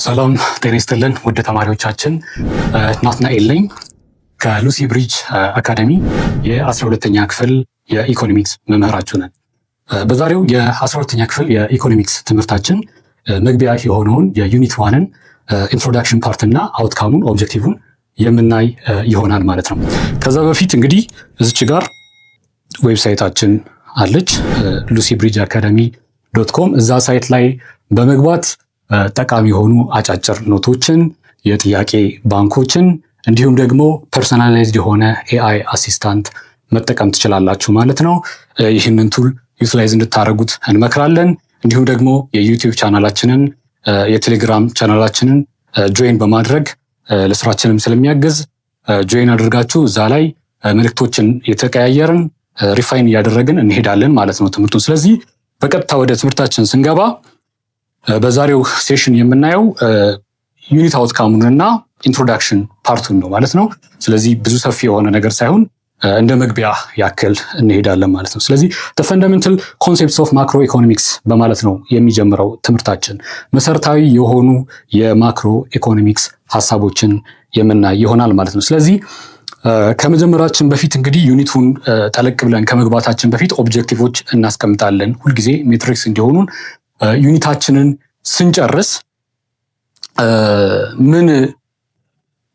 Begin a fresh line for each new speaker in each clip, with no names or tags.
ሰላም ጤና ይስጥልን ውድ ተማሪዎቻችን፣ ናትናኤል ነኝ ከሉሲ ብሪጅ አካዳሚ የ12ኛ ክፍል የኢኮኖሚክስ መምህራችሁ ነን። በዛሬው የ12ኛ ክፍል የኢኮኖሚክስ ትምህርታችን መግቢያ የሆነውን የዩኒት ዋንን ኢንትሮዳክሽን ፓርት እና አውትካሙን ኦብጀክቲቭን የምናይ ይሆናል ማለት ነው። ከዛ በፊት እንግዲህ እዚች ጋር ዌብሳይታችን አለች lucyBridgeacademy.com። እዛ ሳይት ላይ በመግባት ጠቃሚ የሆኑ አጫጭር ኖቶችን፣ የጥያቄ ባንኮችን እንዲሁም ደግሞ ፐርሰናላይዝድ የሆነ ኤአይ አሲስታንት መጠቀም ትችላላችሁ ማለት ነው። ይህንን ቱል ዩቲላይዝ እንድታደርጉት እንመክራለን። እንዲሁም ደግሞ የዩቲዩብ ቻናላችንን የቴሌግራም ቻናላችንን ጆይን በማድረግ ለስራችንም ስለሚያግዝ ጆይን አድርጋችሁ እዛ ላይ መልእክቶችን የተቀያየርን ሪፋይን እያደረግን እንሄዳለን ማለት ነው ትምህርቱን። ስለዚህ በቀጥታ ወደ ትምህርታችን ስንገባ በዛሬው ሴሽን የምናየው ዩኒት አውትካሙን እና ኢንትሮዳክሽን ፓርቱን ነው ማለት ነው። ስለዚህ ብዙ ሰፊ የሆነ ነገር ሳይሆን እንደ መግቢያ ያክል እንሄዳለን ማለት ነው። ስለዚህ the fundamental concepts of macro economics በማለት ነው የሚጀምረው ትምህርታችን። መሰረታዊ የሆኑ የማክሮ ኢኮኖሚክስ ሀሳቦችን የምናይ ይሆናል ማለት ነው። ስለዚህ ከመጀመራችን በፊት እንግዲህ ዩኒቱን ጠለቅ ብለን ከመግባታችን በፊት ኦብጀክቲቮች እናስቀምጣለን ሁልጊዜ ሜትሪክስ እንዲሆኑን። ዩኒታችንን ስንጨርስ ምን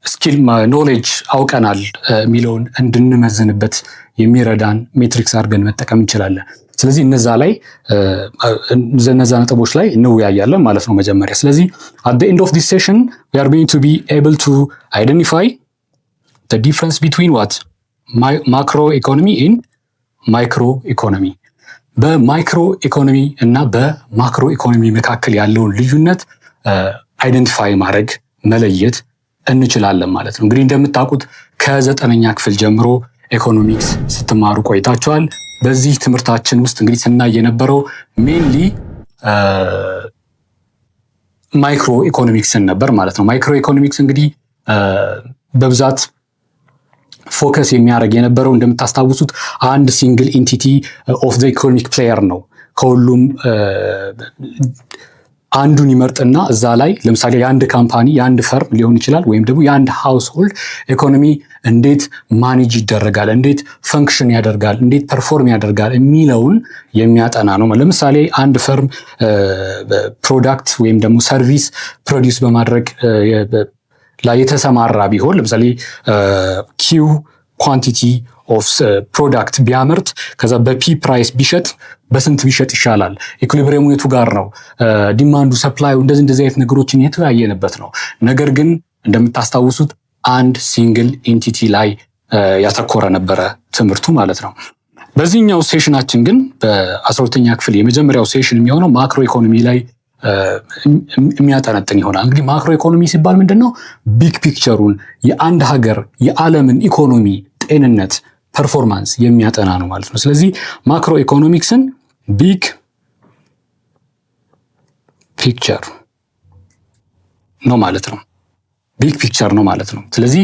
ስኪል ኖሌጅ አውቀናል የሚለውን እንድንመዝንበት የሚረዳን ሜትሪክስ አድርገን መጠቀም እንችላለን። ስለዚህ እነዛ ነጥቦች ላይ እንወያያለን ማለት ነው መጀመሪያ። ስለዚህ at the end of this session we are going to be able to identify the difference between what macro economy and micro economy። በማይክሮ ኢኮኖሚ እና በማክሮ ኢኮኖሚ መካከል ያለውን ልዩነት አይደንቲፋይ ማድረግ መለየት እንችላለን ማለት ነው። እንግዲህ እንደምታውቁት ከ9ኛ ክፍል ጀምሮ ኢኮኖሚክስ ስትማሩ ቆይታችኋል። በዚህ ትምህርታችን ውስጥ እንግዲህ ስናይ የነበረው ሜንሊ ማይክሮ ኢኮኖሚክስን ነበር ማለት ነው። ማይክሮ ኢኮኖሚክስ እንግዲህ በብዛት ፎከስ የሚያደርግ የነበረው እንደምታስታውሱት አንድ ሲንግል ኢንቲቲ ኦፍ ዘ ኢኮኖሚክ ፕሌየር ነው። ከሁሉም አንዱን ይመርጥና እዛ ላይ ለምሳሌ የአንድ ካምፓኒ የአንድ ፈርም ሊሆን ይችላል ወይም ደግሞ የአንድ ሃውስሆልድ ኢኮኖሚ እንዴት ማኔጅ ይደረጋል፣ እንዴት ፈንክሽን ያደርጋል፣ እንዴት ፐርፎርም ያደርጋል የሚለውን የሚያጠና ነው። ለምሳሌ አንድ ፈርም ፕሮዳክት ወይም ደግሞ ሰርቪስ ፕሮዲውስ በማድረግ ላይ የተሰማራ ቢሆን ለምሳሌ ኪው ኳንቲቲ ኦፍ ፕሮዳክት ቢያመርት ከዛ በፒ ፕራይስ ቢሸጥ በስንት ቢሸጥ ይሻላል፣ ኢኩሊብሪየሙ የቱ ጋር ነው፣ ዲማንዱ ሰፕላዩ፣ እንደዚህ አይነት ነገሮችን የተወያየንበት ነው። ነገር ግን እንደምታስታውሱት አንድ ሲንግል ኢንቲቲ ላይ ያተኮረ ነበረ ትምህርቱ ማለት ነው። በዚህኛው ሴሽናችን ግን በ12ኛ ክፍል የመጀመሪያው ሴሽን የሚሆነው ማክሮ ኢኮኖሚ ላይ የሚያጠነጥን ይሆናል። እንግዲህ ማክሮ ኢኮኖሚ ሲባል ምንድን ነው? ቢግ ፒክቸሩን የአንድ ሀገር የዓለምን ኢኮኖሚ ጤንነት፣ ፐርፎርማንስ የሚያጠና ነው ማለት ነው። ስለዚህ ማክሮ ኢኮኖሚክስን ቢግ ፒክቸር ነው ማለት ነው። ቢግ ፒክቸር ነው ማለት ነው። ስለዚህ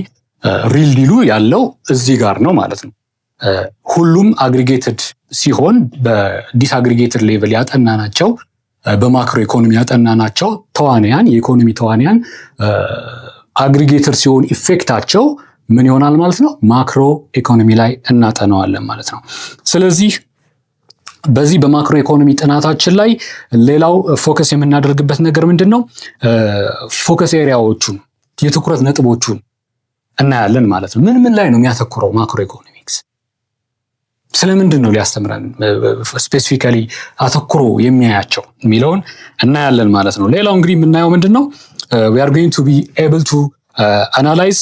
ሪል ዲሉ ያለው እዚህ ጋር ነው ማለት ነው። ሁሉም አግሪጌትድ ሲሆን በዲስአግሪጌትድ ሌቭል ያጠናናቸው በማክሮ ኢኮኖሚ ያጠናናቸው ተዋንያን የኢኮኖሚ ተዋንያን አግሪጌተር ሲሆን ኢፌክታቸው ምን ይሆናል ማለት ነው? ማክሮ ኢኮኖሚ ላይ እናጠናዋለን ማለት ነው። ስለዚህ በዚህ በማክሮ ኢኮኖሚ ጥናታችን ላይ ሌላው ፎከስ የምናደርግበት ነገር ምንድን ነው? ፎከስ ኤሪያዎቹን የትኩረት ነጥቦቹን እናያለን ማለት ነው። ምን ላይ ነው የሚያተኩረው ማክሮ ኢኮኖሚክስ? ስለምንድን ነው ሊያስተምረን ስፔሲፊካሊ አተኩሮ የሚያያቸው የሚለውን እናያለን ማለት ነው። ሌላው እንግዲህ የምናየው ምንድን ነው? we are going to be able to analyze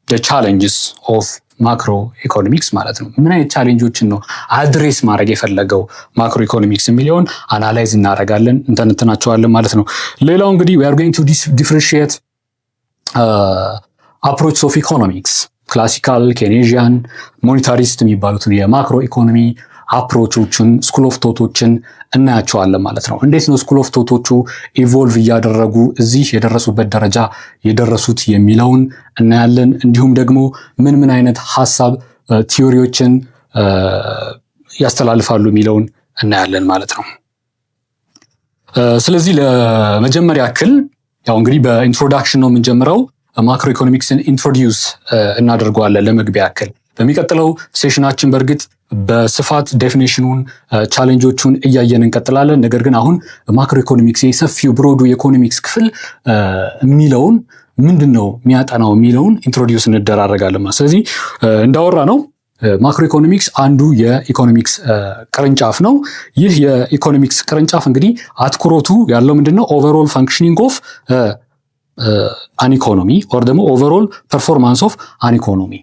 the challenges of ማክሮ ኢኮኖሚክስ ማለት ነው። ምን አይነት ቻሌንጆችን ነው አድሬስ ማድረግ የፈለገው ማክሮ ኢኮኖሚክስ የሚለውን አናላይዝ እናደርጋለን፣ እንተነትናቸዋለን ማለት ነው። ሌላው እንግዲህ we are going to differentiate approach of economics ክላሲካል፣ ኬኔዥያን፣ ሞኔታሪስት የሚባሉትን የማክሮ ኢኮኖሚ አፕሮቾችን ስኩል ኦፍ ቶቶችን እናያቸዋለን ማለት ነው። እንዴት ነው ስኩል ኦፍ ቶቶቹ ኢቮልቭ እያደረጉ እዚህ የደረሱበት ደረጃ የደረሱት የሚለውን እናያለን። እንዲሁም ደግሞ ምን አይነት ሀሳብ ቲዮሪዎችን ያስተላልፋሉ የሚለውን እናያለን ማለት ነው። ስለዚህ ለመጀመሪያ ያክል ያው እንግዲህ በኢንትሮዳክሽን ነው የምንጀምረው። ማክሮ ኢኮኖሚክስን ኢንትሮዲውስ እናደርገዋለን ለመግቢያ ያክል። በሚቀጥለው ሴሽናችን በእርግጥ በስፋት ዴፊኒሽኑን ቻሌንጆቹን እያየን እንቀጥላለን። ነገር ግን አሁን ማክሮ ኢኮኖሚክስ የሰፊው ብሮዱ የኢኮኖሚክስ ክፍል የሚለውን ምንድን ነው የሚያጠናው የሚለውን ኢንትሮዲውስ እንደራረጋለን። ስለዚህ እንዳወራ ነው ማክሮ ኢኮኖሚክስ አንዱ የኢኮኖሚክስ ቅርንጫፍ ነው። ይህ የኢኮኖሚክስ ቅርንጫፍ እንግዲህ አትኩሮቱ ያለው ምንድነው? ኦቨርኦል ፋንክሽኒንግ ኦፍ አን ኢኮኖሚ ኦር ደግሞ ኦቨርኦል ፐርፎርማንስ ኦፍ አን ኢኮኖሚ፣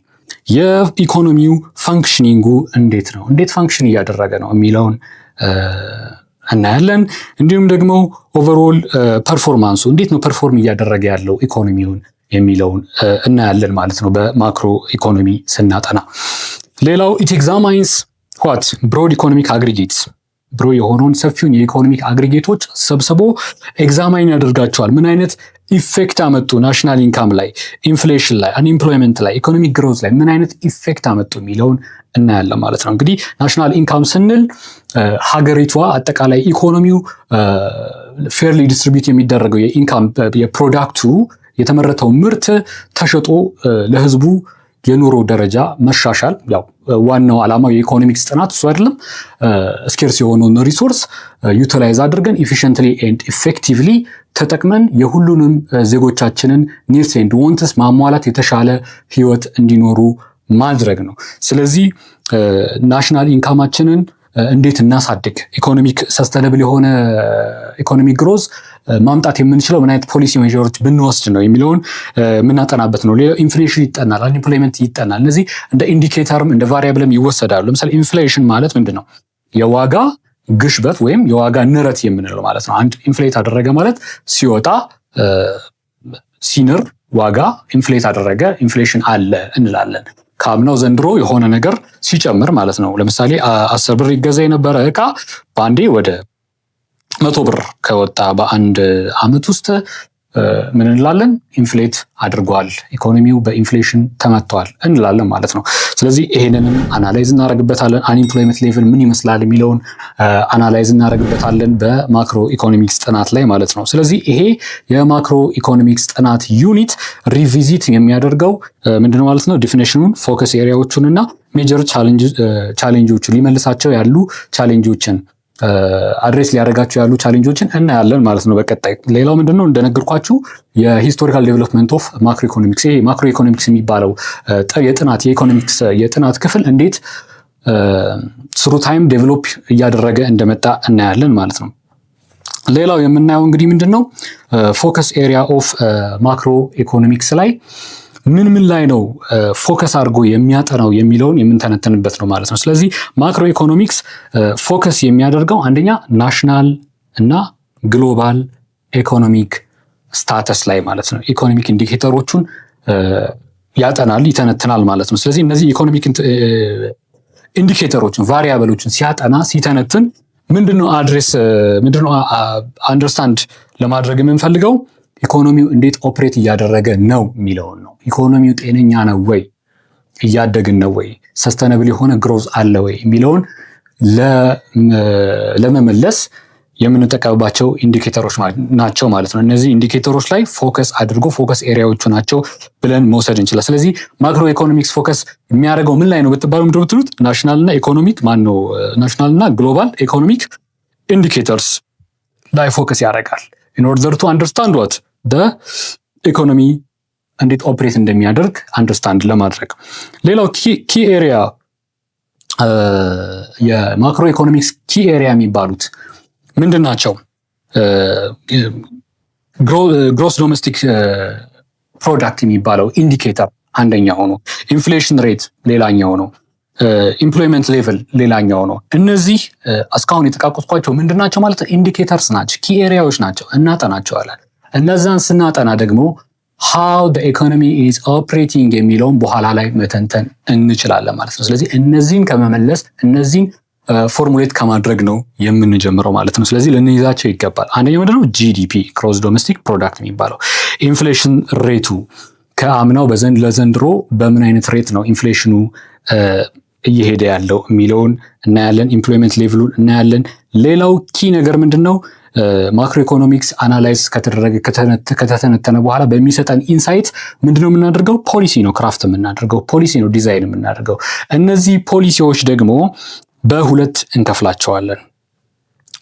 የኢኮኖሚው ፋንክሽኒንጉ እንዴት ነው፣ እንዴት ፋንክሽን እያደረገ ነው የሚለውን እናያለን። እንዲሁም ደግሞ ኦቨርኦል ፐርፎርማንሱ እንዴት ነው ፐርፎርም እያደረገ ያለው ኢኮኖሚውን የሚለውን እናያለን ማለት ነው በማክሮ ኢኮኖሚ ስናጠና። ሌላው ኢት ኤግዛማይንስ ዋት ብሮድ ኢኮኖሚክ አግሪጌትስ፣ ብሮ የሆነውን ሰፊውን የኢኮኖሚክ አግሪጌቶች ሰብስቦ ኤግዛማይን ያደርጋቸዋል። ምን አይነት ኢፌክት አመጡ ናሽናል ኢንካም ላይ፣ ኢንፍሌሽን ላይ፣ አንኤምፕሎይመንት ላይ፣ ኢኮኖሚክ ግሮዝ ላይ ምን አይነት ኢፌክት አመጡ የሚለውን እናያለን ማለት ነው። እንግዲህ ናሽናል ኢንካም ስንል ሀገሪቷ አጠቃላይ ኢኮኖሚው ፌርሊ ዲስትሪቢዩት የሚደረገው የኢንካም የፕሮዳክቱ የተመረተው ምርት ተሸጦ ለህዝቡ የኑሮ ደረጃ መሻሻል፣ ያው ዋናው ዓላማው የኢኮኖሚክስ ጥናት እሱ አይደለም። ስኬርስ የሆነውን ሪሶርስ ዩቲላይዝ አድርገን ኢፊሽንትሊ ኤንድ ኢፌክቲቭሊ ተጠቅመን የሁሉንም ዜጎቻችንን ኒድስ ኤንድ ዋንትስ ማሟላት፣ የተሻለ ህይወት እንዲኖሩ ማድረግ ነው። ስለዚህ ናሽናል ኢንካማችንን እንዴት እናሳድግ፣ ኢኮኖሚክ ሰስተነብል የሆነ ኢኮኖሚክ ግሮዝ ማምጣት የምንችለው ምን አይነት ፖሊሲ ሜዥሮች ብንወስድ ነው የሚለውን የምናጠናበት ነው። ሌላው ኢንፍሌሽን ይጠናል፣ አንኤምፕሎይመንት ይጠናል። እነዚህ እንደ ኢንዲኬተርም እንደ ቫሪያብልም ይወሰዳሉ። ለምሳሌ ኢንፍሌሽን ማለት ምንድን ነው? የዋጋ ግሽበት ወይም የዋጋ ንረት የምንለው ማለት ነው። አንድ ኢንፍሌት አደረገ ማለት ሲወጣ ሲንር ዋጋ ኢንፍሌት አደረገ፣ ኢንፍሌሽን አለ እንላለን። ከአምናው ዘንድሮ የሆነ ነገር ሲጨምር ማለት ነው። ለምሳሌ 10 ብር ይገዛ የነበረ እቃ በአንዴ ወደ 100 ብር ከወጣ በአንድ አመት ውስጥ ምን እንላለን? ኢንፍሌት አድርጓል፣ ኢኮኖሚው በኢንፍሌሽን ተመቷል እንላለን ማለት ነው። ስለዚህ ይሄንንም አናላይዝ እናደርግበታለን። አንኤምፕሎይመንት ሌቭል ምን ይመስላል የሚለውን አናላይዝ እናደርግበታለን በማክሮ ኢኮኖሚክስ ጥናት ላይ ማለት ነው። ስለዚህ ይሄ የማክሮ ኢኮኖሚክስ ጥናት ዩኒት ሪቪዚት የሚያደርገው ምንድነው ማለት ነው? ዲፊኒሽኑን፣ ፎከስ ኤሪያዎቹን እና ሜጀር ቻሌንጆቹን ሊመልሳቸው ያሉ ቻሌንጆችን አድሬስ ሊያደርጋቸው ያሉ ቻሌንጆችን እናያለን ማለት ነው በቀጣይ። ሌላው ምንድነው እንደነገርኳችሁ የሂስቶሪካል ዴቨሎፕመንት ኦፍ ማክሮ ኢኮኖሚክስ። ይሄ ማክሮ ኢኮኖሚክስ የሚባለው የኢኮኖሚክስ የጥናት ክፍል እንዴት ስሩ ታይም ዴቨሎፕ እያደረገ እንደመጣ እናያለን ማለት ነው። ሌላው የምናየው እንግዲህ ምንድነው ፎከስ ኤሪያ ኦፍ ማክሮ ኢኮኖሚክስ ላይ ምን ላይ ነው ፎከስ አድርጎ የሚያጠናው የሚለውን የምንተነተንበት ነው ማለት ነው። ስለዚህ ማክሮ ኢኮኖሚክስ ፎከስ የሚያደርገው አንደኛ ናሽናል እና ግሎባል ኢኮኖሚክ ስታተስ ላይ ማለት ነው። ኢኮኖሚክ ኢንዲኬተሮቹን ያጠናል፣ ይተነትናል ማለት ነው። ስለዚህ እነዚህ ኢኮኖሚክ ኢንዲኬተሮችን ቫሪያብሎችን ሲያጠና ሲተነትን ምንድነው አንደርስታንድ ለማድረግ የምንፈልገው ኢኮኖሚው እንዴት ኦፕሬት እያደረገ ነው የሚለውን ነው። ኢኮኖሚው ጤነኛ ነው ወይ፣ እያደግን ነው ወይ፣ ሰስተነብል የሆነ ግሮዝ አለ ወይ የሚለውን ለመመለስ የምንጠቀምባቸው ኢንዲኬተሮች ናቸው ማለት ነው። እነዚህ ኢንዲኬተሮች ላይ ፎከስ አድርጎ ፎከስ ኤሪያዎቹ ናቸው ብለን መውሰድ እንችላለን። ስለዚህ ማክሮ ኢኮኖሚክስ ፎከስ የሚያደርገው ምን ላይ ነው ብትባሉ ምንድን ነው የምትሉት? ናሽናልና ግሎባል ኢኮኖሚክ ኢንዲኬተርስ ላይ ፎከስ ያደርጋል in order to understand what the economy እንዴት ኦፕሬት እንደሚያደርግ አንደርስታንድ ለማድረግ። ሌላው ኪ ኤሪያ የማክሮ ኢኮኖሚክስ ኪ ኤሪያ የሚባሉት ምንድን ናቸው? ግሮስ ዶሜስቲክ ፕሮዳክት የሚባለው ኢንዲኬተር አንደኛው ነው። ኢንፍሌሽን ሬት ሌላኛው ነው። ኢምፕሎይመንት ሌቭል ሌላኛው ነው። እነዚህ እስካሁን የተቃቆስኳቸው ምንድን ናቸው ማለት ነው? ኢንዲኬተርስ ናቸው፣ ኪ ኤሪያዎች ናቸው። እናጠናቸዋለን። እነዛን ስናጠና ደግሞ how the economy is operating የሚለውን በኋላ ላይ መተንተን እንችላለን ማለት ነው። ስለዚህ እነዚህን ከመመለስ እነዚህን ፎርሙሌት ከማድረግ ነው የምንጀምረው ማለት ነው። ስለዚህ ልንይዛቸው ይገባል። አንደኛው ምንድነው? ጂዲፒ ግሮስ ዶሜስቲክ ፕሮዳክት የሚባለው ኢንፍሌሽን ሬቱ ከአምናው ለዘንድሮ በምን አይነት ሬት ነው ኢንፍሌሽኑ እየሄደ ያለው የሚለውን እናያለን። ኢምፕሎይመንት ሌቭሉን እናያለን። ሌላው ኪ ነገር ምንድነው? ማክሮ ኢኮኖሚክስ አናላይዝ ከተደረገ ከተተነተነ በኋላ በሚሰጠን ኢንሳይት ምንድነው የምናደርገው? ፖሊሲ ነው ክራፍት የምናደርገው፣ ፖሊሲ ነው ዲዛይን የምናደርገው። እነዚህ ፖሊሲዎች ደግሞ በሁለት እንከፍላቸዋለን።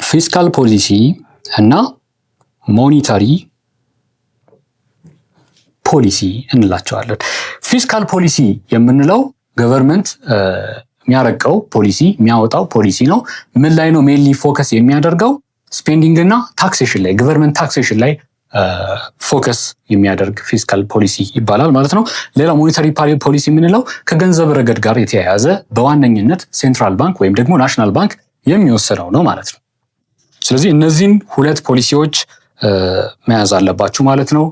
ፊስካል ፖሊሲ እና ሞኒታሪ ፖሊሲ እንላቸዋለን። ፊስካል ፖሊሲ የምንለው ገቨርንመንት የሚያረቀው ፖሊሲ የሚያወጣው ፖሊሲ ነው። ምን ላይ ነው ሜንሊ ፎከስ የሚያደርገው? ስፔንዲንግ እና ታክሴሽን ላይ፣ ገቨርንመንት ታክሴሽን ላይ ፎከስ የሚያደርግ ፊስካል ፖሊሲ ይባላል ማለት ነው። ሌላ ሞኔታሪ ፖሊሲ የምንለው ከገንዘብ ረገድ ጋር የተያያዘ በዋነኝነት ሴንትራል ባንክ ወይም ደግሞ ናሽናል ባንክ የሚወስነው ነው ማለት ነው። ስለዚህ እነዚህን ሁለት ፖሊሲዎች መያዝ አለባችሁ ማለት ነው።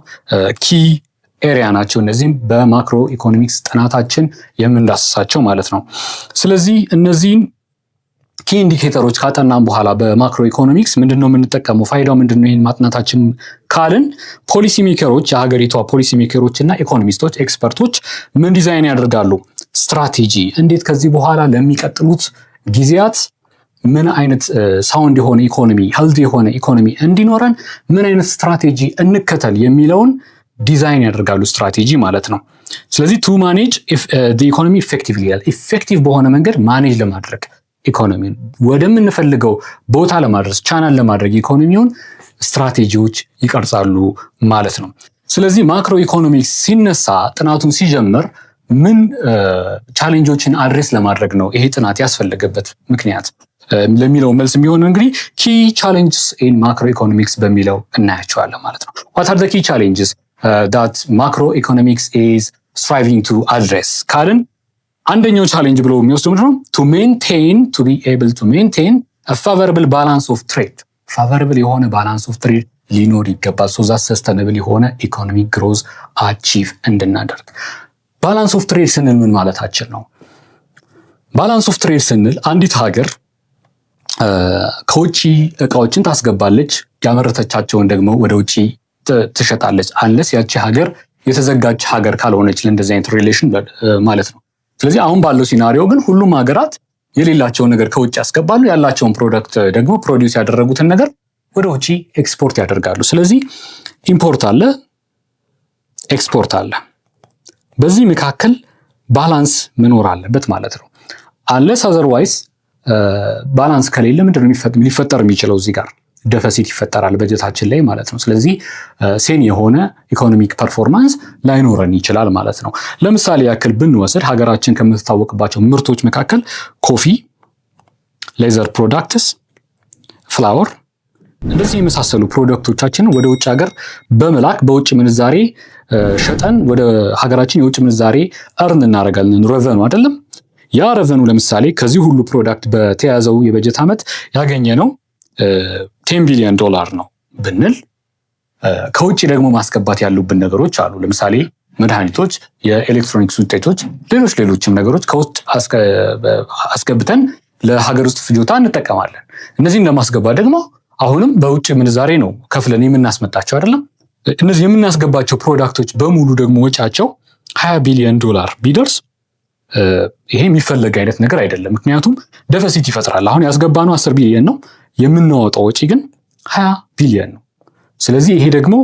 ኪ ኤሪያ ናቸው። እነዚህም በማክሮ ኢኮኖሚክስ ጥናታችን የምንዳስሳቸው ማለት ነው። ስለዚህ እነዚህን ኪ ኢንዲኬተሮች ካጠናን በኋላ በማክሮ ኢኮኖሚክስ ምንድነው የምንጠቀመው? ፋይዳው ምንድነው? ይህን ማጥናታችን ካልን ፖሊሲ ሜከሮች፣ የሀገሪቷ ፖሊሲ ሜከሮች እና ኢኮኖሚስቶች ኤክስፐርቶች ምን ዲዛይን ያደርጋሉ? ስትራቴጂ፣ እንዴት ከዚህ በኋላ ለሚቀጥሉት ጊዜያት ምን አይነት ሳውንድ የሆነ ኢኮኖሚ፣ ሄልዚ የሆነ ኢኮኖሚ እንዲኖረን ምን አይነት ስትራቴጂ እንከተል የሚለውን ዲዛይን ያደርጋሉ። ስትራቴጂ ማለት ነው። ስለዚህ ቱ ማኔጅ ኢኮኖሚ ኢፌክቲቭሊ፣ ኢፌክቲቭ በሆነ መንገድ ማኔጅ ለማድረግ ኢኮኖሚውን ወደምንፈልገው ቦታ ለማድረስ ቻናል ለማድረግ ኢኮኖሚውን ስትራቴጂዎች ይቀርጻሉ ማለት ነው። ስለዚህ ማክሮ ኢኮኖሚክስ ሲነሳ ጥናቱን ሲጀምር ምን ቻሌንጆችን አድሬስ ለማድረግ ነው ይሄ ጥናት ያስፈለገበት ምክንያት ለሚለው መልስ የሚሆን እንግዲህ ኪ ቻሌንጅስ ኢን ማክሮ ኢኮኖሚክስ በሚለው እናያቸዋለን ማለት ነው። ዋት አር ዘ ኪ ቻሌንጅስ ዳት ማክሮ ኢኮኖሚክስ ኢዝ ስትራይቪንግ ቱ አድሬስ ካልን አንደኛው ቻሌንጅ ብሎ የሚወስደው ምንድነው? ቱ ቢ ኤብል ቱ ሜንቴን ፋቨረብል ባላንስ ኦፍ ትሬድ፣ ፋቨረብል የሆነ ባላንስ ኦፍ ትሬድ ሊኖር ይገባል። ሶ ዛት ሰስተነብል የሆነ ኢኮኖሚክ ግሮዝ አቺቭ እንድናደርግ። ባላንስ ኦፍ ትሬድ ስንል ምን ማለታችን ነው? ባላንስ ኦፍ ትሬድ ስንል አንዲት ሀገር ከውጭ እቃዎችን ታስገባለች፣ ያመረተቻቸውን ደግሞ ወደ ውጭ ትሸጣለች። አንለስ ያቺ ሀገር የተዘጋጅ ሀገር ካልሆነች ለእንደዚህ አይነት ሪሌሽን ማለት ነው። ስለዚህ አሁን ባለው ሲናሪዮ ግን ሁሉም ሀገራት የሌላቸውን ነገር ከውጭ ያስገባሉ፣ ያላቸውን ፕሮዳክት ደግሞ ፕሮዲውስ ያደረጉትን ነገር ወደ ውጭ ኤክስፖርት ያደርጋሉ። ስለዚህ ኢምፖርት አለ፣ ኤክስፖርት አለ። በዚህ መካከል ባላንስ መኖር አለበት ማለት ነው። አንለስ አዘርዋይስ ባላንስ ከሌለ ምንድን ነው ሊፈጠር የሚችለው? እዚህ ጋር ደፈሲት ይፈጠራል በጀታችን ላይ ማለት ነው። ስለዚህ ሴን የሆነ ኢኮኖሚክ ፐርፎርማንስ ላይኖረን ይችላል ማለት ነው። ለምሳሌ ያክል ብንወስድ ሀገራችን ከምትታወቅባቸው ምርቶች መካከል ኮፊ፣ ሌዘር ፕሮዳክትስ፣ ፍላወር እንደዚህ የመሳሰሉ ፕሮዳክቶቻችንን ወደ ውጭ ሀገር በመላክ በውጭ ምንዛሬ ሸጠን ወደ ሀገራችን የውጭ ምንዛሬ እርን እናደርጋለን። ረቨኑ አይደለም። ያ ረቨኑ ለምሳሌ ከዚህ ሁሉ ፕሮዳክት በተያዘው የበጀት ዓመት ያገኘ ነው $10 ቢሊዮን ነው ብንል ከውጭ ደግሞ ማስገባት ያሉብን ነገሮች አሉ። ለምሳሌ መድኃኒቶች፣ የኤሌክትሮኒክስ ውጤቶች፣ ሌሎችም ነገሮች ከውስጥ አስገብተን ለሀገር ውስጥ ፍጆታ እንጠቀማለን። እነዚህን ለማስገባት ደግሞ አሁንም በውጭ ምንዛሬ ነው ከፍለን የምናስመጣቸው አይደለም። እነዚህ የምናስገባቸው ፕሮዳክቶች በሙሉ ደግሞ ወጪያቸው $20 ቢሊዮን ቢደርስ ይሄ የሚፈለግ አይነት ነገር አይደለም። ምክንያቱም ደፈሲት ይፈጥራል። አሁን ያስገባነው 10 ቢሊዮን ነው፣ የምናወጣው ወጪ ግን 20 ቢሊዮን ነው። ስለዚህ ይሄ ደግሞ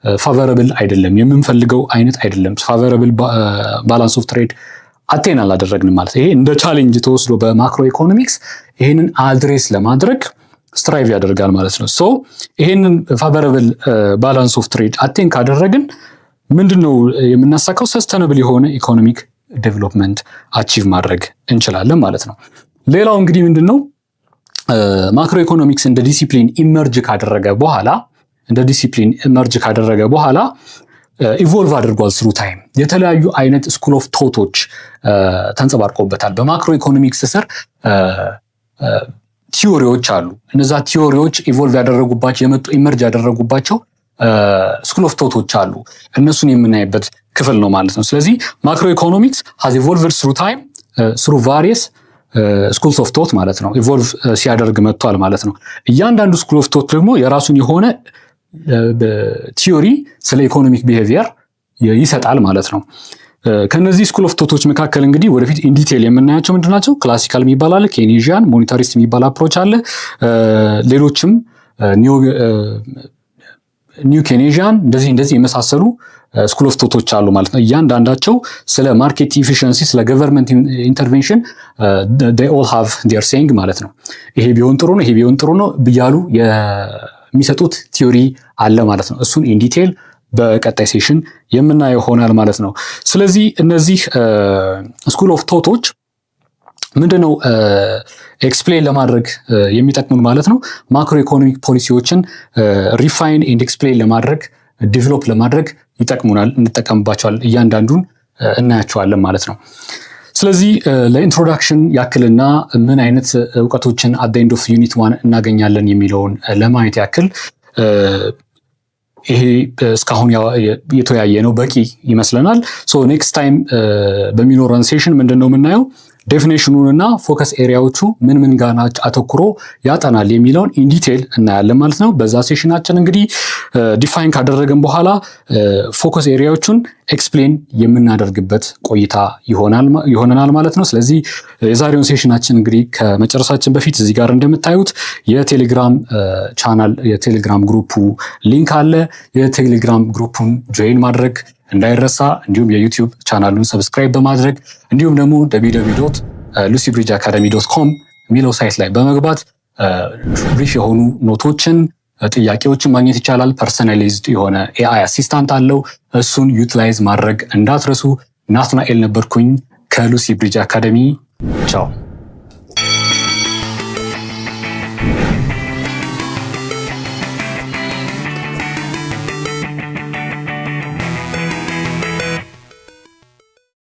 ፋቨረብል አይደለም፣ የምንፈልገው አይነት አይደለም። ፋቨረብል ባላንስ ኦፍ ትሬድ አቴን አላደረግንም ማለት ይሄ እንደ ቻሌንጅ ተወስዶ በማክሮ ኢኮኖሚክስ ይሄንን አድሬስ ለማድረግ ስትራይቭ ያደርጋል ማለት ነው። ሶ ይሄንን ፋቨረብል ባላንስ ኦፍ ትሬድ አቴን ካደረግን ምንድነው የምናሳካው? ሰስተነብል የሆነ ኢኮኖሚክ ዴቨሎፕመንት አቺቭ ማድረግ እንችላለን ማለት ነው። ሌላው እንግዲህ ምንድነው ማክሮ ኢኮኖሚክስ እንደ ዲሲፕሊን ኢመርጅ ካደረገ በኋላ ኢቮልቭ አድርጓል ስሩ ታይም። የተለያዩ አይነት ስኩል ኦፍ ቶቶች ተንጸባርቆበታል። በማክሮ ኢኮኖሚክስ ስር ቲዮሪዎች አሉ። እነዛ ቲዮሪዎች ኢቮልቭ ያደረጉባቸው የመጡ ኢመርጅ ያደረጉባቸው ስኩል ኦፍ ቶቶች አሉ። እነሱን የምናይበት ክፍል ነው ማለት ነው። ስለዚህ ማክሮ ኢኮኖሚክስ ሃዝ ኢቮልቭድ ስሩ ታይም ስሩ ቫሪየስ ስኩልስ ኦፍ ቶት ማለት ነው። ኢቮልቭ ሲያደርግ መጥቷል ማለት ነው። እያንዳንዱ ስኩል ኦፍ ቶት ደግሞ የራሱን የሆነ ቲዮሪ ስለ ኢኮኖሚክ ቢሄቪየር ይሰጣል ማለት ነው። ከነዚህ ስኩል ኦፍ ቶቶች መካከል እንግዲህ ወደፊት ኢንዲቴል የምናያቸው ምንድን ናቸው? ክላሲካል የሚባል አለ፣ ኬኔዥያን፣ ሞኔታሪስት የሚባል አፕሮች አለ፣ ሌሎችም ኒው ኬኔዥያን እንደዚህ የመሳሰሉ ስኩል ኦፍ ቶቶች አሉ ማለት ነው። እያንዳንዳቸው ስለ ማርኬት ኢፊሽንሲ፣ ስለ ገቨርንመንት ኢንተርቬንሽን they all have their saying ማለት ነው። ይሄ ቢሆን ጥሩ ነው፣ ይሄ ቢሆን ጥሩ ነው ብያሉ የሚሰጡት ቲዮሪ አለ ማለት ነው። እሱን ኢን ዲቴል በቀጣይ ሴሽን የምናየው ይሆናል ማለት ነው። ስለዚህ እነዚህ ስኩል ኦፍ ቶቶች ምንድነው ኤክስፕሌን ለማድረግ የሚጠቅሙን ማለት ነው። ማክሮ ኢኮኖሚክ ፖሊሲዎችን ሪፋይን ኤንድ ኤክስፕሌን ለማድረግ ዲቨሎፕ ለማድረግ ይጠቅሙናል፣ እንጠቀምባቸዋለን። እያንዳንዱን እናያቸዋለን ማለት ነው። ስለዚህ ለኢንትሮዳክሽን ያክልና ምን አይነት እውቀቶችን አት ዘ ኤንድ ኦፍ ዩኒት 1 እናገኛለን የሚለውን ለማየት ያክል ይሄ እስካሁን የተወያየ ነው በቂ ይመስለናል። ሶ ኔክስት ታይም በሚኖረን ሴሽን ምንድነው የምናየው ዴፊኔሽኑንና ፎከስ ኤሪያዎቹ ምን ጋር አተኩሮ ያጠናል የሚለውን ኢን ዲቴል እናያለን ማለት ነው። በዛ ሴሽናችን እንግዲህ ዲፋይን ካደረግን በኋላ ፎከስ ኤሪያዎቹን ኤክስፕሌን የምናደርግበት ቆይታ ይሆነናል ማለት ነው። ስለዚህ የዛሬውን ሴሽናችን እንግዲህ ከመጨረሳችን በፊት እዚህ ጋር እንደምታዩት የቴሌግራም ቻናል የቴሌግራም ግሩፑ ሊንክ አለ። የቴሌግራም ግሩፑን ጆይን ማድረግ እንዳይረሳ፣ እንዲሁም የዩቲዩብ ቻናሉን ሰብስክራይብ በማድረግ እንዲሁም ደግሞ www.lucybridgeacademy.com የሚለው ሳይት ላይ በመግባት ብሪፍ የሆኑ ኖቶችን፣ ጥያቄዎችን ማግኘት ይቻላል። ፐርሰናላይዝድ የሆነ ኤአይ አሲስታንት አለው። እሱን ዩቲላይዝ ማድረግ እንዳትረሱ። ናትናኤል ነበርኩኝ ከሉሲ ብሪጅ አካደሚ። ቻው።